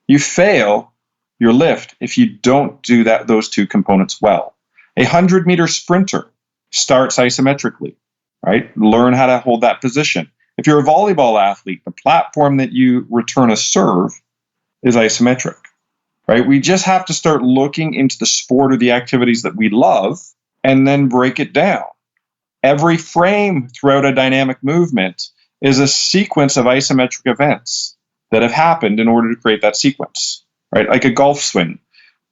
You fail your lift if you don't do those two components well. A 100-meter sprinter starts isometrically, right? Learn how to hold that position. If you're a volleyball athlete, the platform that you return a serve is isometric, right? We just have to start looking into the sport or the activities that we love and then break it down. Every frame throughout a dynamic movement is a sequence of isometric events that have happened in order to create that sequence, right? Like a golf swing.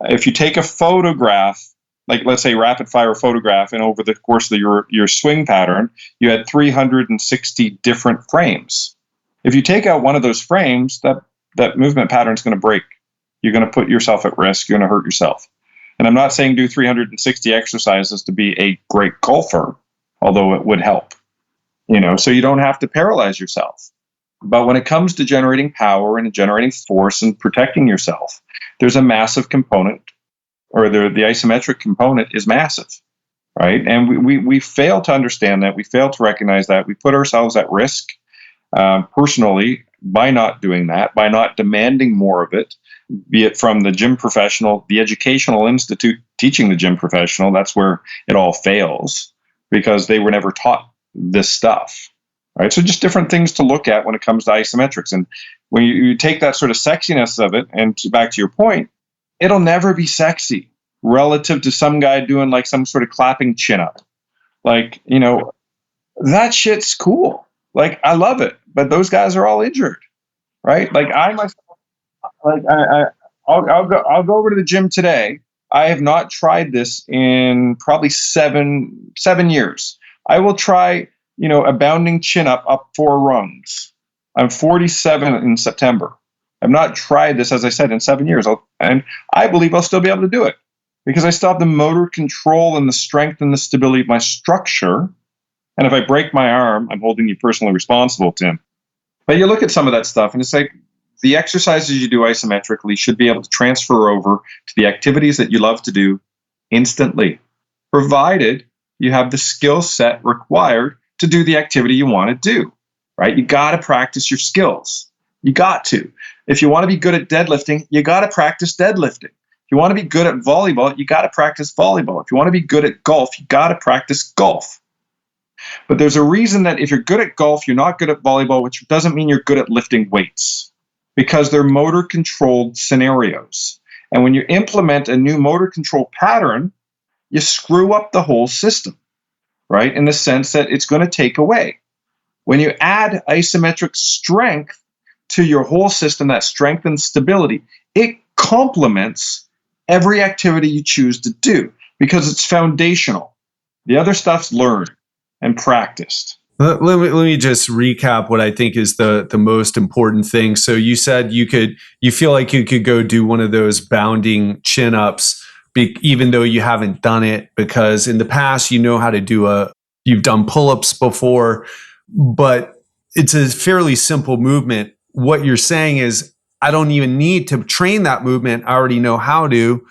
If you take a photograph, like let's say rapid fire photograph, and over the course of your swing pattern, you had 360 different frames. If you take out one of those frames, that movement pattern is going to break. You're going to put yourself at risk. You're going to hurt yourself. And I'm not saying do 360 exercises to be a great golfer, although it would help, so you don't have to paralyze yourself. But when it comes to generating power and generating force and protecting yourself, there's a massive component, or the isometric component is massive, right? And we fail to understand that. We fail to recognize that. We put ourselves at risk personally by not doing that, by not demanding more of it, be it from the gym professional, the educational institute teaching the gym professional. That's where it all fails, because they were never taught this stuff, right? So just different things to look at when it comes to isometrics. And when you take that sort of sexiness of it, and back to your point, it'll never be sexy relative to some guy doing like some sort of clapping chin up. Like, that shit's cool. Like, I love it, but those guys are all injured, right? Like I'll go over to the gym today. I have not tried this in probably seven years. I will try, a bounding chin up 4 rungs. I'm 47 in September. I've not tried this, as I said, in 7 years. And I believe I'll still be able to do it because I still have the motor control and the strength and the stability of my structure. And if I break my arm, I'm holding you personally responsible, Tim. But you look at some of that stuff and it's like the exercises you do isometrically should be able to transfer over to the activities that you love to do instantly, provided you have the skill set required to do the activity you want to do, right? You got to practice your skills. You got to. If you want to be good at deadlifting, you got to practice deadlifting. If you want to be good at volleyball, you got to practice volleyball. If you want to be good at golf, you got to practice golf. But there's a reason that if you're good at golf, you're not good at volleyball, which doesn't mean you're good at lifting weights, because they're motor controlled scenarios. And when you implement a new motor control pattern, you screw up the whole system. right? In the sense that it's going to take away. When you add isometric strength to your whole system, that strength and stability, it complements every activity you choose to do because it's foundational. The other stuff's learned and practiced. Let me just recap what I think is the most important thing. So you said you feel like you could go do one of those bounding chin-ups even though you haven't done it, because in the past you know how to do you've done pull-ups before, but it's a fairly simple movement. What you're saying is, I don't even need to train that movement. I already know how to.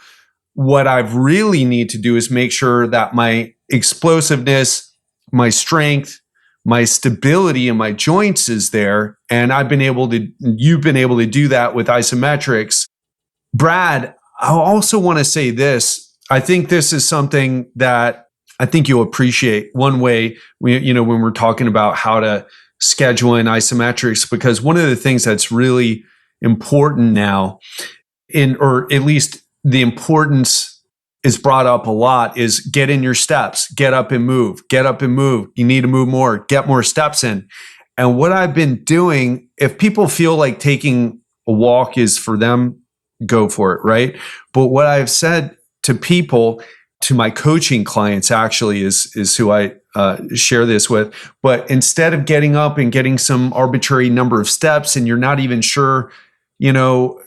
What I really need to do is make sure that my explosiveness, my strength, my stability in my joints is there. And you've been able to do that with isometrics. Brad, I also want to say this. I think this is something that I think you'll appreciate. One way, when we're talking about how to schedule in isometrics, because one of the things that's really important now, or at least the importance is brought up a lot, is get in your steps, get up and move, get up and move. You need to move more, get more steps in. And what I've been doing, if people feel like taking a walk is for them, go for it, right? But what I've said to people, to my coaching clients actually, is who I share this with. But instead of getting up and getting some arbitrary number of steps and you're not even sure,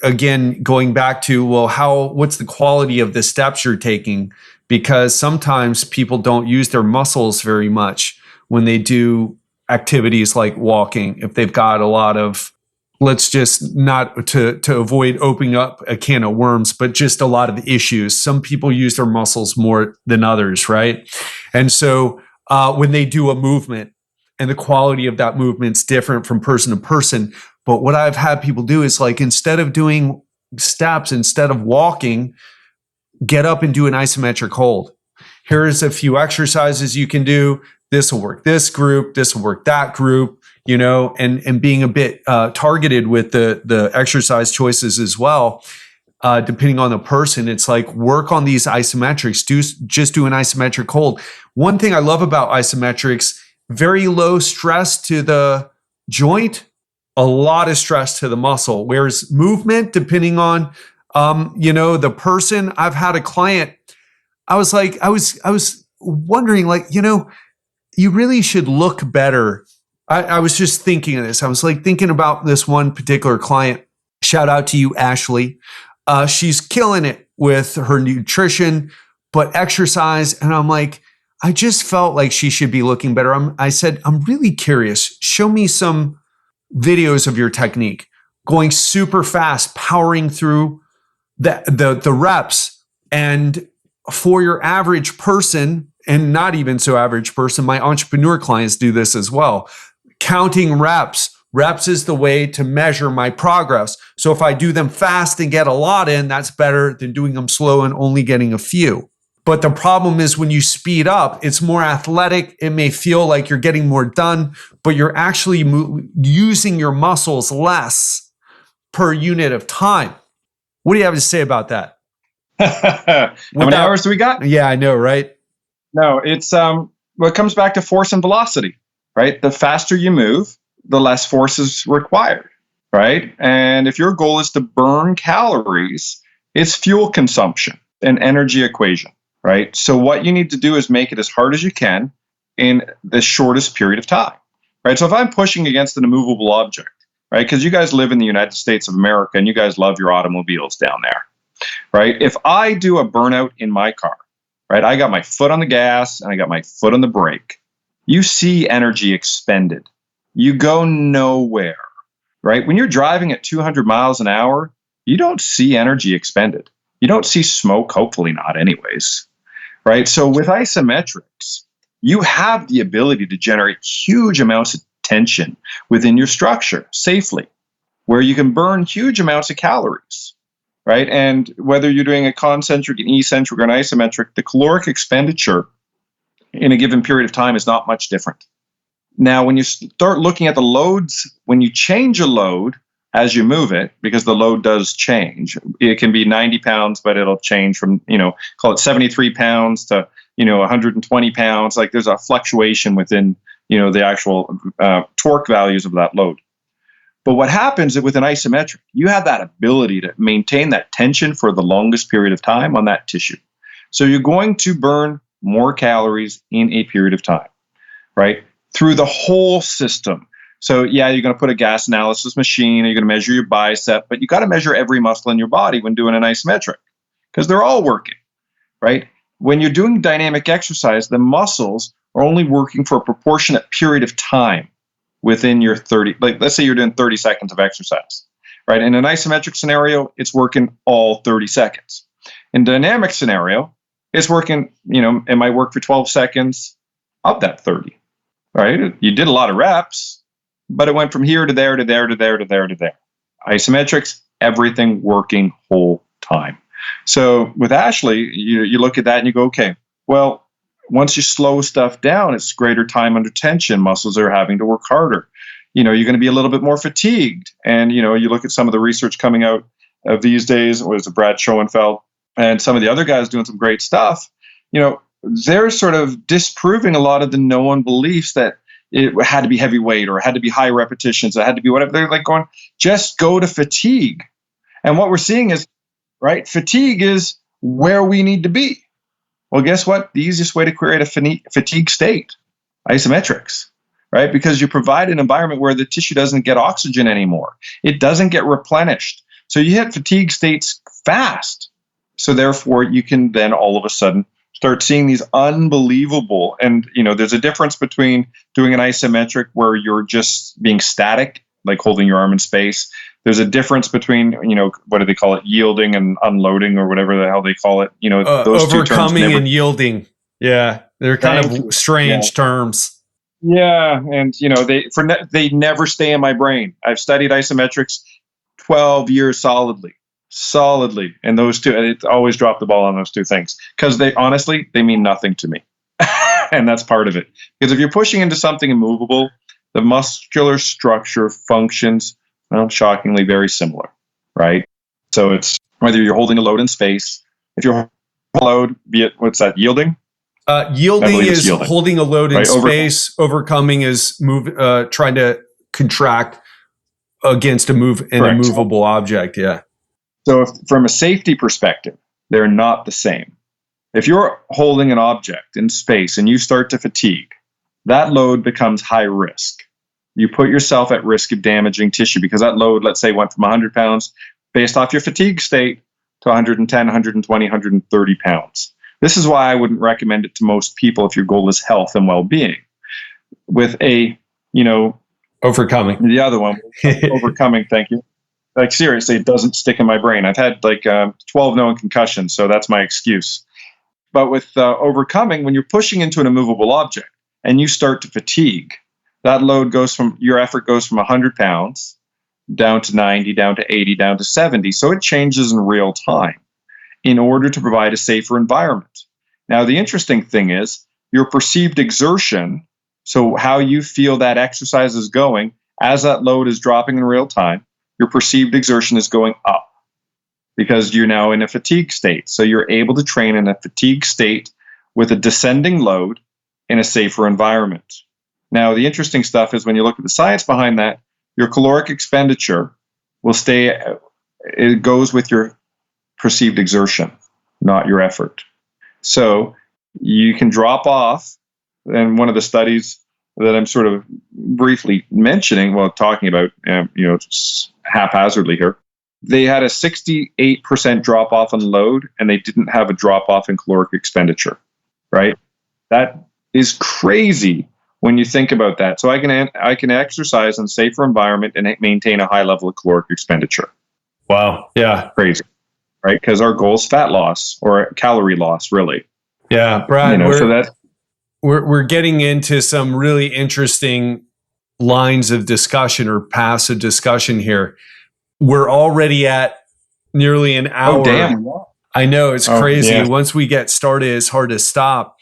again, going back to, well, what's the quality of the steps you're taking? Because sometimes people don't use their muscles very much when they do activities like walking. If they've got a lot of, let's just not to avoid opening up a can of worms, but just a lot of issues. Some people use their muscles more than others, right? And so when they do a movement, and the quality of that movement's different from person to person. But what I've had people do is, like, instead of doing steps, instead of walking, get up and do an isometric hold. Here's a few exercises you can do. This will work this group. This will work that group, and being a bit targeted with the exercise choices as well. Depending on the person, it's like, work on these isometrics. Just do an isometric hold. One thing I love about isometrics, very low stress to the joint, a lot of stress to the muscle. Whereas movement, depending on, the person. I've had a client, I was wondering, you really should look better. I was just thinking of this. I was thinking about this one particular client. Shout out to you, Ashley. She's killing it with her nutrition, but exercise. And I'm like, I just felt like she should be looking better. I said, I'm really curious. Show me some videos of your technique, going super fast, powering through the reps. And for your average person, and not even so average person, my entrepreneur clients do this as well. Counting reps. Reps is the way to measure my progress. So if I do them fast and get a lot in, that's better than doing them slow and only getting a few. But the problem is, when you speed up, it's more athletic. It may feel like you're getting more done, but you're actually using your muscles less per unit of time. What do you have to say about that? How many hours do we got? Yeah, I know, right? No, it's it comes back to force and velocity, right? The faster you move, the less force is required, right? And if your goal is to burn calories, it's fuel consumption, an energy equation, right? So what you need to do is make it as hard as you can in the shortest period of time, right? So if I'm pushing against an immovable object, right? Because you guys live in the United States of America and you guys love your automobiles down there, right? If I do a burnout in my car, right? I got my foot on the gas and I got my foot on the brake. You see energy expended. You go nowhere, right? When you're driving at 200 miles an hour, you don't see energy expended. You don't see smoke, hopefully not anyways, right? So with isometrics, you have the ability to generate huge amounts of tension within your structure safely, where you can burn huge amounts of calories, right? And whether you're doing a concentric, an eccentric, or an isometric, the caloric expenditure in a given period of time is not much different. Now, when you start looking at the loads, when you change a load as you move it, because the load does change, it can be 90 pounds, but it'll change from, call it 73 pounds to 120 pounds. Like there's a fluctuation within, the actual torque values of that load. But what happens with an isometric, you have that ability to maintain that tension for the longest period of time on that tissue. So you're going to burn more calories in a period of time, right? Through the whole system. So yeah, you're going to put a gas analysis machine, you're going to measure your bicep, but you got to measure every muscle in your body when doing an isometric because they're all working, right? When you're doing dynamic exercise, the muscles are only working for a proportionate period of time within your 30, like let's say you're doing 30 seconds of exercise, right? In an isometric scenario, it's working all 30 seconds. In dynamic scenario, it's working, it might work for 12 seconds of that 30, right? You did a lot of reps, but it went from here to there to there to there to there to there. Isometrics, everything working whole time. So with Ashley, you look at that and you go, okay, well, once you slow stuff down, it's greater time under tension. Muscles are having to work harder. You're going to be a little bit more fatigued. And, you look at some of the research coming out of these days, was Brad Schoenfeld and some of the other guys doing some great stuff. They're sort of disproving a lot of the known beliefs that it had to be heavyweight or it had to be high repetitions. It had to be whatever. They're like going, just go to fatigue. And what we're seeing is, right, fatigue is where we need to be. Well, guess what? The easiest way to create a fatigue state, isometrics, right? Because you provide an environment where the tissue doesn't get oxygen anymore. It doesn't get replenished. So you hit fatigue states fast. So therefore, you can then all of a sudden start seeing these unbelievable, and there's a difference between doing an isometric where you're just being static, like holding your arm in space. There's a difference between, what do they call it? Yielding and unloading or whatever the hell they call it. Those overcoming and yielding. Yeah. They're kind of strange terms. Yeah. And, they never stay in my brain. I've studied isometrics 12 years solidly. And those two, it's always drop the ball on those two things because they mean nothing to me. And that's part of it. Because if you're pushing into something immovable, the muscular structure functions, shockingly very similar, right? So it's whether you're holding a load in space, if you're holding a load, be it, what's that, yielding? Yielding is holding a load in space. Overcoming is trying to contract against an immovable object, yeah. So from a safety perspective, they're not the same. If you're holding an object in space and you start to fatigue, that load becomes high risk. You put yourself at risk of damaging tissue because that load, let's say, went from 100 pounds based off your fatigue state to 110, 120, 130 pounds. This is why I wouldn't recommend it to most people if your goal is health and well-being. With overcoming. The other one, overcoming, thank you. Like seriously, it doesn't stick in my brain. I've had 12 known concussions, so that's my excuse. But with overcoming, when you're pushing into an immovable object and you start to fatigue, that load your effort goes from 100 pounds down to 90, down to 80, down to 70. So it changes in real time in order to provide a safer environment. Now, the interesting thing is your perceived exertion, so how you feel that exercise is going, as that load is dropping in real time, your perceived exertion is going up because you're now in a fatigue state. So you're able to train in a fatigue state with a descending load in a safer environment. Now, the interesting stuff is when you look at the science behind that, your caloric expenditure it goes with your perceived exertion, not your effort. So you can drop off, and one of the studies that I'm sort of briefly talking about, haphazardly here, they had a 68% drop off in load, and they didn't have a drop off in caloric expenditure, right? That is crazy when you think about that. So I can exercise in a safer environment and maintain a high level of caloric expenditure. Wow. Yeah. Crazy, right? Because our goal is fat loss or calorie loss, really. Yeah, Brad, we're getting into some really interesting lines of discussion or paths of discussion here. We're already at nearly an hour. Oh, damn. I know, it's crazy. Yeah. Once we get started, it's hard to stop.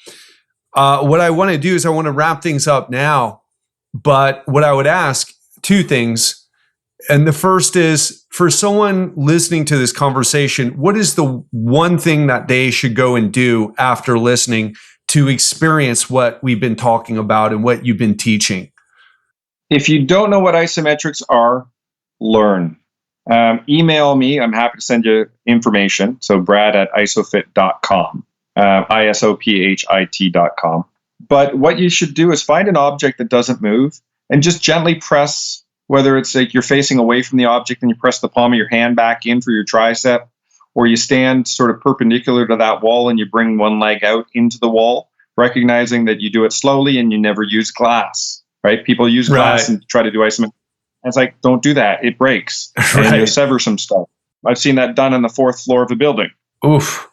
What I want to do is I want to wrap things up now. But what I would ask, two things. And the first is, for someone listening to this conversation, what is the one thing that they should go and do after listening to experience what we've been talking about and what you've been teaching? If you don't know what isometrics are, learn. Email me. I'm happy to send you information. So brad@isofit.com, ISOPHIT.com. But what you should do is find an object that doesn't move and just gently press, whether it's like you're facing away from the object and you press the palm of your hand back in for your tricep, or you stand sort of perpendicular to that wall and you bring one leg out into the wall, recognizing that you do it slowly and you never use glass, right? People use glass and try to do isometrics. It's like, don't do that. It breaks and you'll sever some stuff. I've seen that done on the 4th floor of a building. Oof.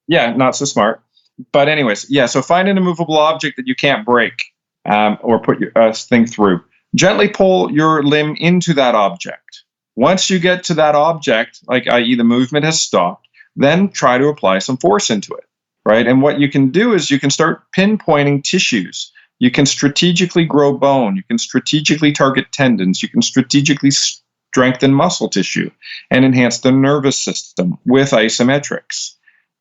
Yeah, not so smart. But anyways, yeah, so find an immovable object that you can't break or put your thing through. Gently pull your limb into that object. Once you get to that object, like i.e. the movement has stopped, then try to apply some force into it, right? And what you can do is you can start pinpointing tissues. You can strategically grow bone. You can strategically target tendons. You can strategically strengthen muscle tissue and enhance the nervous system with isometrics.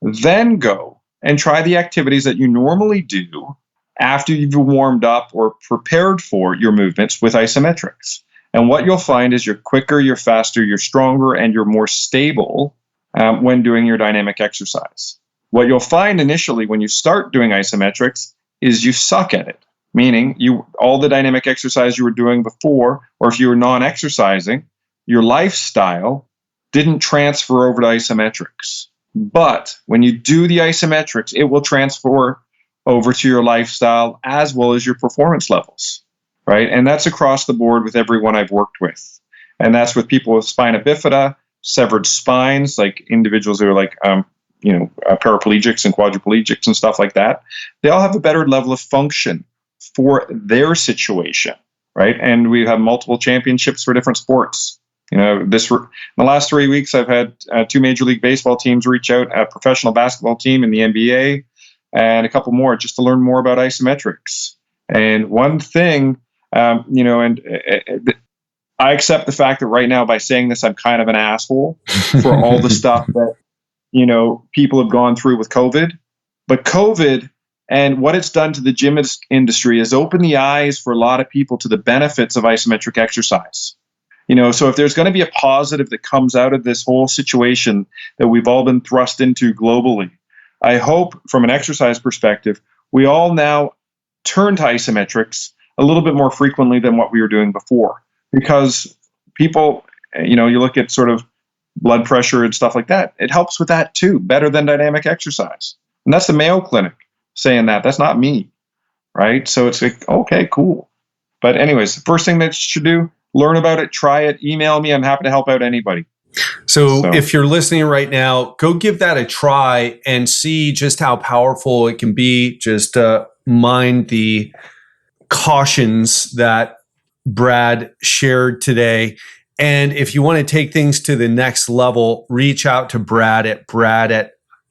Then go and try the activities that you normally do after you've warmed up or prepared for your movements with isometrics. And what you'll find is you're quicker, you're faster, you're stronger, and you're more stable when doing your dynamic exercise. What you'll find initially when you start doing isometrics is you suck at it, meaning all the dynamic exercise you were doing before, or if you were non-exercising, your lifestyle didn't transfer over to isometrics. But when you do the isometrics, it will transfer over to your lifestyle as well as your performance levels. Right? And that's across the board with everyone I've worked with. And that's with people with spina bifida, severed spines, like individuals who are like, paraplegics and quadriplegics and stuff like that. They all have a better level of function for their situation, right? And we have multiple championships for different sports. In the last 3 weeks, I've had 2 Major League Baseball teams reach out, a professional basketball team in the NBA, and a couple more just to learn more about isometrics. And one thing, I accept the fact that right now by saying this, I'm kind of an asshole for all the stuff that, people have gone through with COVID. But COVID and what it's done to the gym industry has opened the eyes for a lot of people to the benefits of isometric exercise. So if there's going to be a positive that comes out of this whole situation that we've all been thrust into globally, I hope from an exercise perspective, we all now turn to isometrics a little bit more frequently than what we were doing before. Because people, you look at sort of blood pressure and stuff like that, it helps with that too, better than dynamic exercise. And that's the Mayo Clinic saying that. That's not me, right? So it's like, okay, cool. But anyways, the first thing that you should do, learn about it, try it, email me. I'm happy to help out anybody. So if you're listening right now, go give that a try and see just how powerful it can be. Just mind the cautions that Brad shared today. And if you want to take things to the next level, reach out to Brad at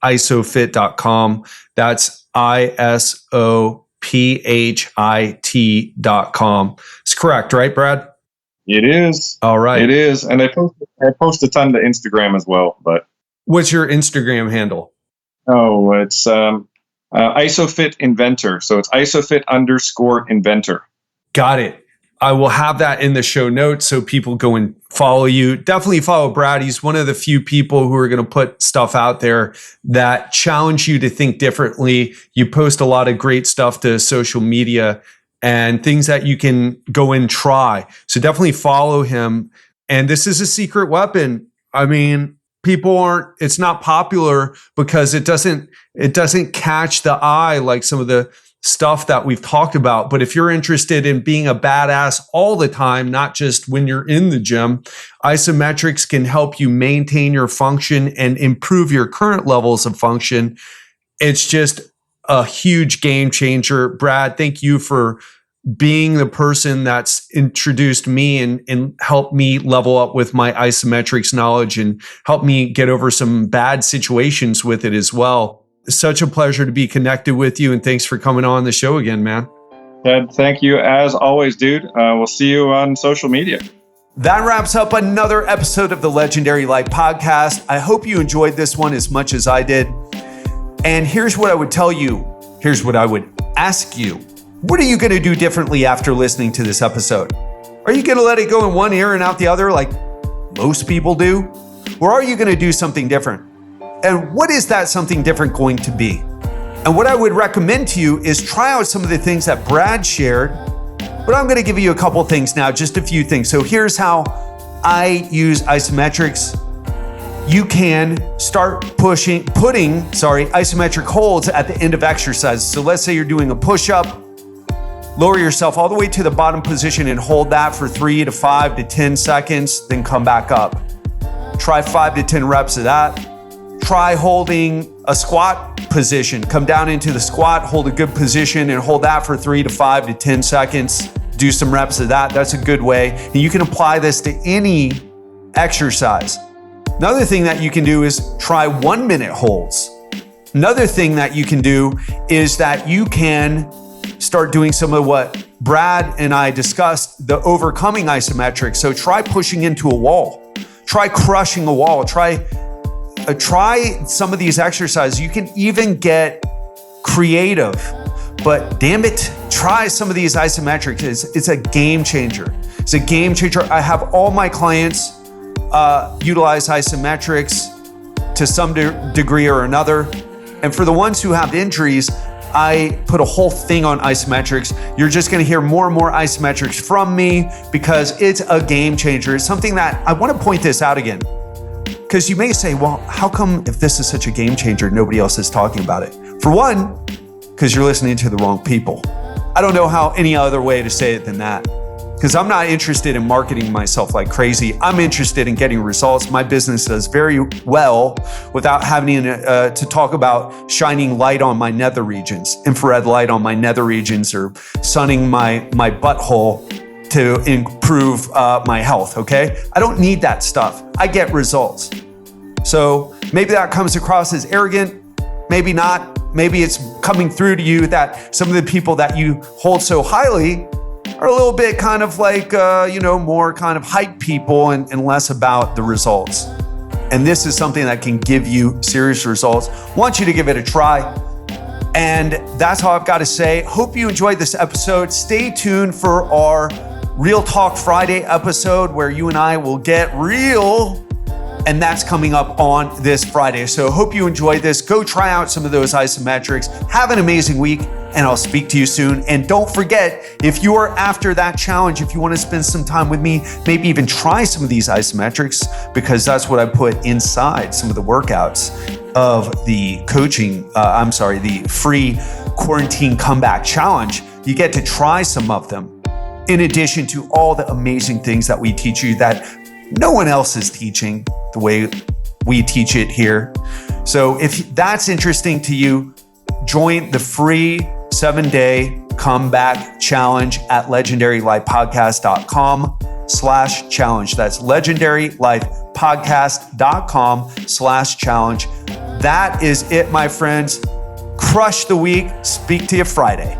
isofit.com. That's ISOPHIT.com. It's correct, right, Brad? It is. All right. It is. And I post a ton to Instagram as well. But what's your Instagram handle? Oh, it's Isofit Inventor. So it's Isofit_Inventor. Got it. I will have that in the show notes so people go and follow you. Definitely follow Brad. He's one of the few people who are going to put stuff out there that challenge you to think differently. You post a lot of great stuff to social media and things that you can go and try. So definitely follow him. And this is a secret weapon. I mean, it's not popular because it doesn't catch the eye like some of the stuff that we've talked about. But if you're interested in being a badass all the time, not just when you're in the gym, isometrics can help you maintain your function and improve your current levels of function. It's just a huge game changer. Brad, thank you for being the person that's introduced me and helped me level up with my isometrics knowledge and helped me get over some bad situations with it as well. Such a pleasure to be connected with you, and thanks for coming on the show again, man. Ted, thank you as always, dude. We'll see you on social media. That wraps up another episode of the Legendary Life Podcast. I hope you enjoyed this one as much as I did. And here's what I would tell you. here's what I would ask you. What are you going to do differently after listening to this episode? Are you going to let it go in one ear and out the other like most people do? Or are you going to do something different? And what is that something different going to be? And what I would recommend to you is try out some of the things that Brad shared, but I'm going to give you a couple things now, just a few things. So here's how I use isometrics. You can start putting isometric holds at the end of exercises. So let's say you're doing a push-up, lower yourself all the way to the bottom position and hold that for 3 to 5 to 10 seconds, then come back up. Try 5 to 10 reps of that. Try holding a squat position. Come down into the squat, hold a good position and hold that for 3 to 5 to 10 seconds. Do some reps of that. That's a good way. And you can apply this to any exercise. Another thing that you can do is try 1 minute holds. Another thing that you can do is that you can start doing some of what Brad and I discussed, the overcoming isometrics. So try pushing into a wall. Try crushing a wall. Try some of these exercises. You can even get creative, but damn it, try some of these isometrics. It's a game changer. It's a game changer. I have all my clients utilize isometrics to some degree or another. And for the ones who have injuries, I put a whole thing on isometrics. You're just gonna hear more and more isometrics from me because it's a game changer. It's something that I wanna point this out again. Because you may say, well, how come if this is such a game changer, nobody else is talking about it? For one, because you're listening to the wrong people. I don't know how any other way to say it than that. Because I'm not interested in marketing myself like crazy. I'm interested in getting results. My business does very well without having to talk about shining light on my nether regions, infrared light on my nether regions, or sunning my butthole to improve my health, okay? I don't need that stuff. I get results. So maybe that comes across as arrogant, maybe not. Maybe it's coming through to you that some of the people that you hold so highly are a little bit kind of like, more kind of hype people and less about the results. And this is something that can give you serious results. Want you to give it a try. And that's all I've got to say. Hope you enjoyed this episode. Stay tuned for our Real Talk Friday episode where you and I will get real. And that's coming up on this Friday. So hope you enjoyed this. Go try out some of those isometrics. Have an amazing week, and I'll speak to you soon. And don't forget, if you are after that challenge, if you want to spend some time with me, maybe even try some of these isometrics, because that's what I put inside some of the workouts of the the free quarantine comeback challenge. You get to try some of them, in addition to all the amazing things that we teach you that no one else is teaching the way we teach it here. So if that's interesting to you, join the free 7-day comeback challenge at legendarylifepodcast.com/challenge. That's legendarylifepodcast.com/challenge. That is it, my friends. Crush the week. Speak to you Friday.